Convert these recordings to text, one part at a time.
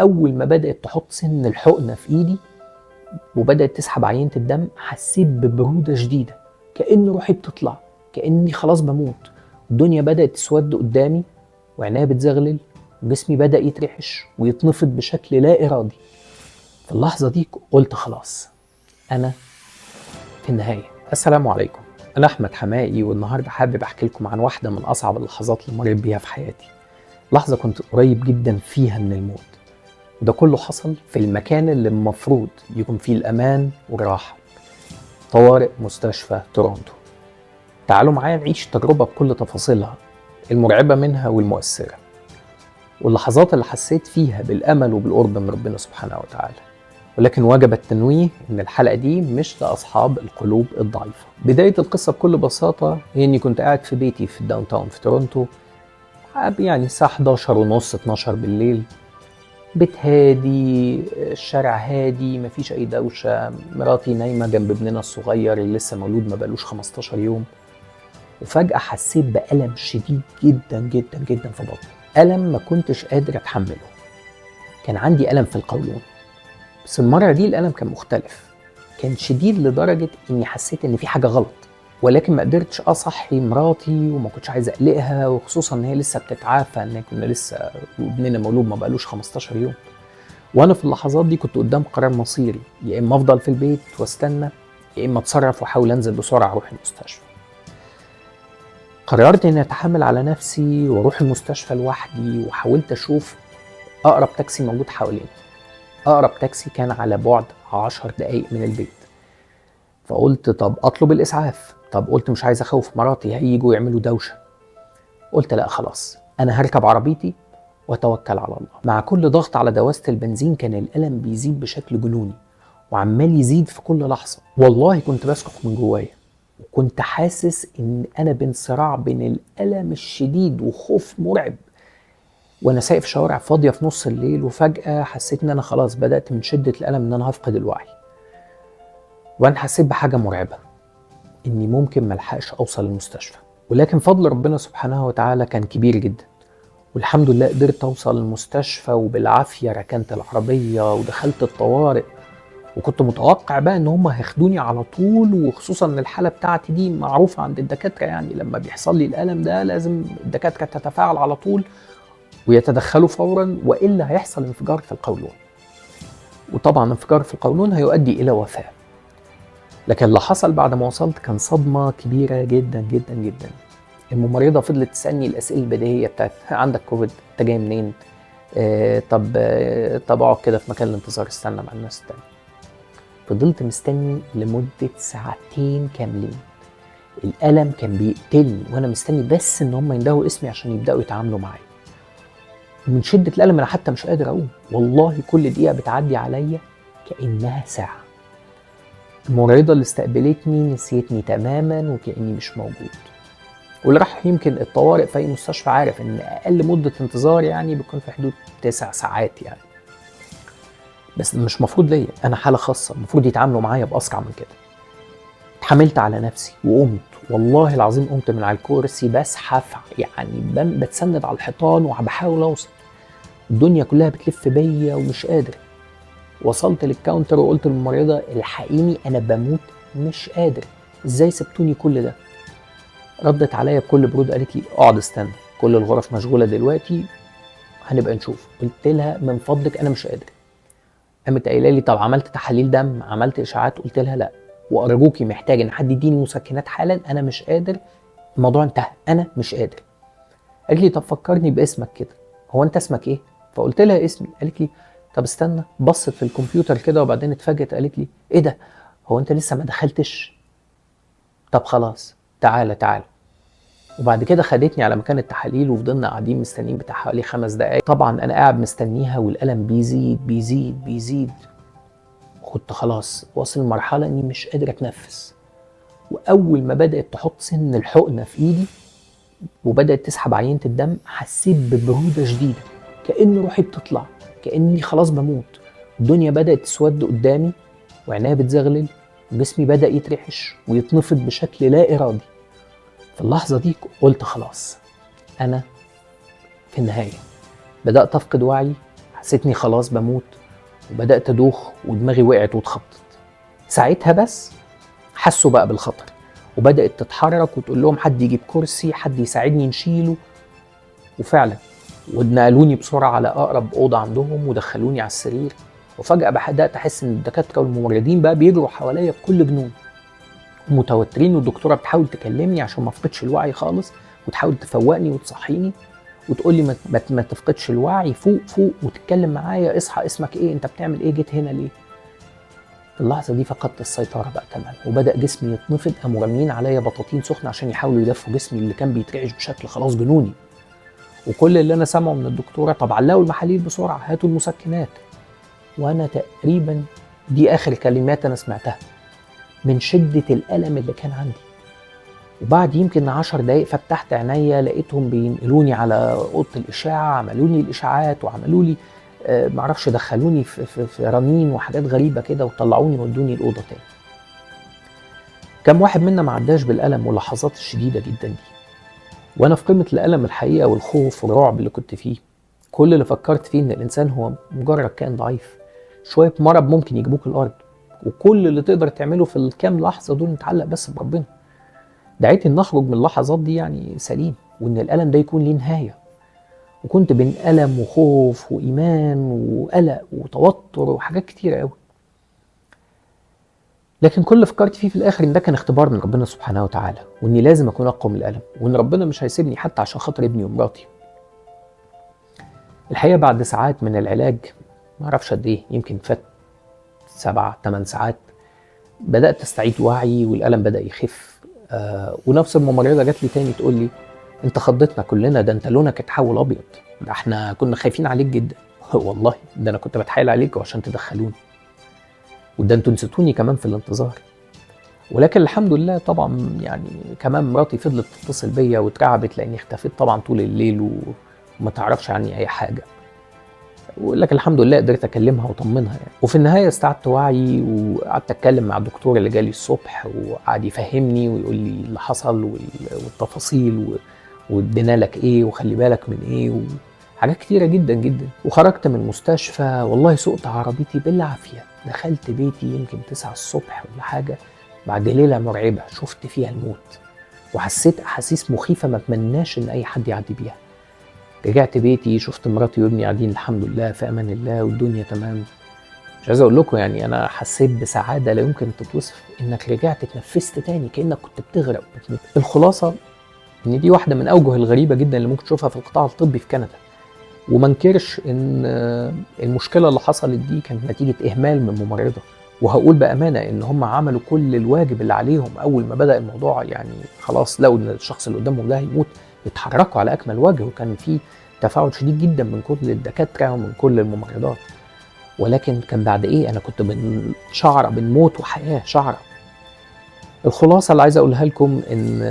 واول ما بدات تحط سن الحقنه في ايدي وبدات تسحب عينه الدم، حسيت ببروده شديده، كأن روحي بتطلع، كأني خلاص بموت. الدنيا بدات تسود قدامي وعينيا بتزغلل وجسمي بدا يترعش ويتنفض بشكل لا ارادي. في اللحظه دي قلت خلاص، انا في النهايه. السلام عليكم، انا احمد حمائي، والنهارده حابب احكي لكم عن واحده من اصعب اللحظات اللي مريت بيها في حياتي. لحظه كنت قريب جدا فيها من الموت، وده كله حصل في المكان اللي المفروض يكون فيه الأمان والراحة، طوارئ مستشفى تورونتو. تعالوا معايا نعيش التجربة بكل تفاصيلها، المرعبة منها والمؤثرة، واللحظات اللي حسيت فيها بالأمل وبالقرب من ربنا سبحانه وتعالى. ولكن وجب التنويه إن الحلقة دي مش لأصحاب القلوب الضعيفة. بداية القصة بكل بساطة هي إني كنت قاعد في بيتي في الداون تاون في تورونتو، يعني الساعة 11 ونص 12 بالليل. بيت هادي، الشارع هادي، مفيش اي دوشة، مراتي نايمة جنب ابننا الصغير اللي لسه مولود ما بقالوش 15 يوم. وفجأة حسيت بألم شديد جدا جدا جدا في بطني، ألم ما كنتش قادر اتحمله. كان عندي ألم في القولون، بس المرة دي الألم كان مختلف، كان شديد لدرجة اني حسيت ان في حاجة غلط، ولكن ما قدرتش اصحي مراتي وما كنتش عايز اقلقها، وخصوصا ان هي لسه بتتعافى، ان كنا لسه ابننا مولود ما بقالوش 15 يوم. وانا في اللحظات دي كنت قدام قرار مصيري، يا اما افضل في البيت واستنى، يا اما اتصرف واحاول انزل بسرعه اروح المستشفى. قررت اني اتحمل على نفسي واروح المستشفى لوحدي، وحاولت اشوف اقرب تاكسي موجود حوالينا. اقرب تاكسي كان على بعد 10 دقايق من البيت، فقلت طب اطلب الاسعاف. طب قلت مش عايز اخوف مراتي، هيجوا يعملوا دوشه. قلت لا خلاص، انا هركب عربيتي واتوكل على الله. مع كل ضغط على دواسة البنزين كان الألم بيزيد بشكل جنوني، وعمال يزيد في كل لحظة. والله كنت بسكح من جوايا، وكنت حاسس ان انا بين صراع بين الألم الشديد وخوف مرعب. وانا سايق في شوارع فاضية في نص الليل، وفجأة حسيت ان انا خلاص بدأت من شدة الألم ان انا هفقد الوعي. وانا حسيت بحاجة مرعبة، اني ممكن ملحقش اوصل المستشفى. ولكن فضل ربنا سبحانه وتعالى كان كبير جدا، والحمد لله قدرت اوصل المستشفى، وبالعافية ركنت العربية ودخلت الطوارئ. وكنت متوقع بقى ان هم هياخدوني على طول، وخصوصا ان الحالة بتاعتي دي معروفة عند الدكاترة، يعني لما بيحصل لي الألم ده لازم الدكاترة تتفاعل على طول ويتدخلوا فورا، وإلا هيحصل انفجار في القولون، وطبعا انفجار في القولون هيؤدي إلى وفاة. لكن اللي حصل بعد ما وصلت كان صدمة كبيرة جدا جدا جدا. الممرضة فضلت تسألني الأسئلة البديهية بتاعت عندك كوفيد، انت جاي منين؟ طب اقعد كده في مكان الانتظار، استنى مع الناس التانية. فضلت مستني لمدة ساعتين كاملين. الألم كان بيقتلني وانا مستني بس ان هم يندهوا اسمي عشان يبدأوا يتعاملوا معايا. ومن شدة الألم انا حتى مش قادر اقوم، والله كل دقيقة بتعدي عليا كأنها ساعة. الممرضة اللي استقبلتني نسيتني تماما وكأني مش موجود. واللي راح يمكن الطوارئ في اي مستشفى عارف ان اقل مدة انتظار يعني بتكون في حدود 9 ساعات يعني. بس مش مفروض ليا، انا حالة خاصة، المفروض يتعاملوا معايا بأسرع من كده. اتحملت على نفسي وقمت، والله العظيم قمت من على الكرسي بزحف، يعني بتسند على الحيطان وبحاول اوصل. الدنيا كلها بتلف بيا ومش قادر. وصلت للكاونتر وقلت للممرضة الحقيني انا بموت مش قادر، ازاي سبتوني كل ده؟ ردت عليا بكل برود، قالت لي اقعد استنى، كل الغرف مشغولة دلوقتي، هنبقى نشوف. قلت لها من فضلك انا مش قادر. قامت قايله لي طب عملت تحاليل دم، عملت اشاعات؟ قلت لها لا، وارجوكي محتاج ان حد يديني مسكنات حالا، انا مش قادر، الموضوع انتهى، انا مش قادر. قالت لي طب فكرني باسمك كده، هو انت اسمك ايه؟ فقلت لها اسمي. قالت لي طب استنى، بصت في الكمبيوتر كده وبعدين اتفاجئت، قالت لي ايه ده، هو انت لسه ما دخلتش؟ طب خلاص تعالى. وبعد كده خدتني على مكان التحاليل، وفضلنا قاعدين مستنيين بتاع حوالي 5 دقايق. طبعا انا قاعد مستنيها والألم بيزيد. كنت خلاص واصل لمرحلة اني مش قادر اتنفس. واول ما بدأت تحط سن الحقنة في ايدي وبدأت تسحب عينة الدم، حسيت ببرودة شديدة، كأن روحي بتطلع، كأني خلاص بموت. الدنيا بدأت تسود قدامي وعينيا بتزغلل وجسمي بدأ يترعش ويتنفض بشكل لا إرادي. في اللحظة دي قلت خلاص، أنا في النهاية. بدأت أفقد وعي، حسيت اني خلاص بموت، وبدات ادوخ ودماغي وقعت واتخبطت. ساعتها بس حسوا بقى بالخطر، وبدات تتحرك وتقول لهم حد يجيب كرسي، حد يساعدني نشيله. وفعلا ونقلوني بسرعه على اقرب اوضه عندهم ودخلوني على السرير. وفجاه بدات احس ان الدكاتره والممرضين بقى بيجروا حواليا بكل جنون، متوترين، والدكتوره بتحاول تكلمني عشان ما افقدش الوعي خالص، وتحاول تفوقني وتصحيني وتقول لي ما تفقدش الوعي، فوق فوق، وتتكلم معايا، اصحى، اسمك ايه، انت بتعمل ايه، جيت هنا ليه. في اللحظه دي فقدت السيطره بقى تماما، وبدا جسمي يتنفض. قاموا راميين عليا بطاطين سخنه عشان يحاولوا يدفوا جسمي اللي كان بيترعش بشكل خلاص جنوني. وكل اللي انا سامعه من الدكتوره طب علقوا المحاليل بسرعه، هاتوا المسكنات. وانا تقريبا دي اخر كلمات انا سمعتها من شده الالم اللي كان عندي. وبعد يمكن 10 دقايق فتحت عينيا لقيتهم بينقلوني على اوضه الاشعه، عملوا لي الاشاعات وعملوا لي معرفش، دخلوني في رنين وحاجات غريبه كده، وطلعوني ودوني الاوضه تاني. كم واحد منا ما عداش بالالم واللحظات الشديده جدا دي، وانا في قمه الالم الحقيقه والخوف والرعب اللي كنت فيه. كل اللي فكرت فيه ان الانسان هو مجرد كائن ضعيف، شويه مرض ممكن يجيبوك الارض، وكل اللي تقدر تعمله في الكام لحظه دول نتعلق بس بربنا. دعيت ان اخرج من اللحظات دي يعني سليم، وان الالم ده يكون ليه نهايه. وكنت بين الم وخوف وايمان وقلق وتوتر وحاجات كتيره قوي. لكن كل اللي فكرت فيه في الاخر ان ده كان اختبار من ربنا سبحانه وتعالى، واني لازم اكون اقوى من الالم، وان ربنا مش هيسيبني حتى عشان خاطر ابني ومراتي. الحقيقه بعد ساعات من العلاج، ما اعرفش قد ايه، يمكن فات 7-8 ساعات، بدات استعيد وعي والالم بدا يخف. ونفس الممرضه جات لي تاني تقول لي انت خضتنا كلنا، ده انت لونك اتحول ابيض، ده احنا كنا خايفين عليك جدا. والله ده انا كنت بتحايل عليكم عشان تدخلوني، وده انتوا نسيتوني كمان في الانتظار. ولكن الحمد لله طبعا يعني كمان مراتي فضلت تتصل بيا واترعبت لاني اختفيت طبعا طول الليل وما تعرفش عني اي حاجه. ولكن الحمد لله قدرت اكلمها وطمنها يعني. وفي النهايه استعدت وعي وقعدت اتكلم مع الدكتور اللي جالي الصبح، وقعد يفهمني ويقول لي اللي حصل والتفاصيل وادينا لك ايه وخلي بالك من ايه وحاجات كتيره جدا جدا. وخرجت من المستشفى والله سوقت عربيتي بالعافيه، دخلت بيتي يمكن 9 الصبح ولا حاجه، بعد ليله مرعبه شفت فيها الموت، وحسيت احاسيس مخيفه ما اتمناش ان اي حد يعدي بيها. رجعت بيتي، شفت مراتي وابني قاعدين الحمد لله في امان الله والدنيا تمام. مش عايز اقول لكم يعني انا حسيت بسعاده لا يمكن تتوصف، انك رجعت اتنفست تاني كانك كنت بتغرق وبتموت. الخلاصه ان دي واحده من اوجه الغريبه جدا اللي ممكن تشوفها في القطاع الطبي في كندا. وما انكرش ان المشكله اللي حصلت دي كانت نتيجه اهمال من ممرضه، وهقول بامانه ان هم عملوا كل الواجب اللي عليهم. اول ما بدا الموضوع يعني خلاص لقوا ان الشخص اللي قدامهم ده هيموت، اتحركوا على اكمل وجه، وكان في تفاعل شديد جدا من كل الدكاتره ومن كل الممرضات. ولكن كان بعد ايه، انا كنت بين شعره بين موت وحياه، شعره. الخلاصه اللي عايز اقولها لكم ان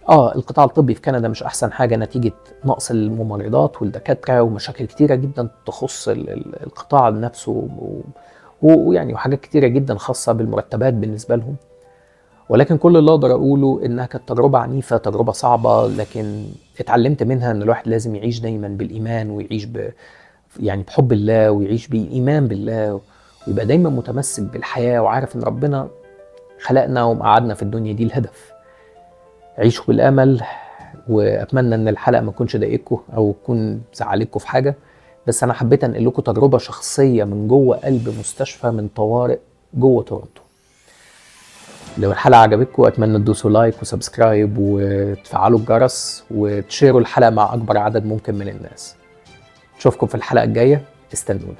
القطاع الطبي في كندا مش احسن حاجه نتيجه نقص الممرضات والدكاتره ومشاكل كتيره جدا تخص القطاع نفسه، ويعني وحاجات كتيره جدا خاصه بالمرتبات بالنسبه لهم. ولكن كل اللي اقدر اقوله انها كانت تجربه عنيفه، تجربه صعبه، لكن اتعلمت منها ان الواحد لازم يعيش دايما بالايمان، ويعيش يعني بحب الله، ويعيش بايمان بالله، ويبقى دايما متمسك بالحياه، وعارف ان ربنا خلقنا ومقعدنا في الدنيا دي الهدف. عيشوا بالامل. واتمنى ان الحلقه ما تكونش ضايقتكم او تكون زعلتكم في حاجه، بس انا حبيت انقل لكم تجربه شخصيه من جوه قلب مستشفى من طوارئ جوه تورنتو. لو الحلقه عجبتكم اتمنى تدوسوا لايك وسبسكرايب وتفعلوا الجرس وتشيروا الحلقه مع اكبر عدد ممكن من الناس. اشوفكم في الحلقه الجايه، استنونا.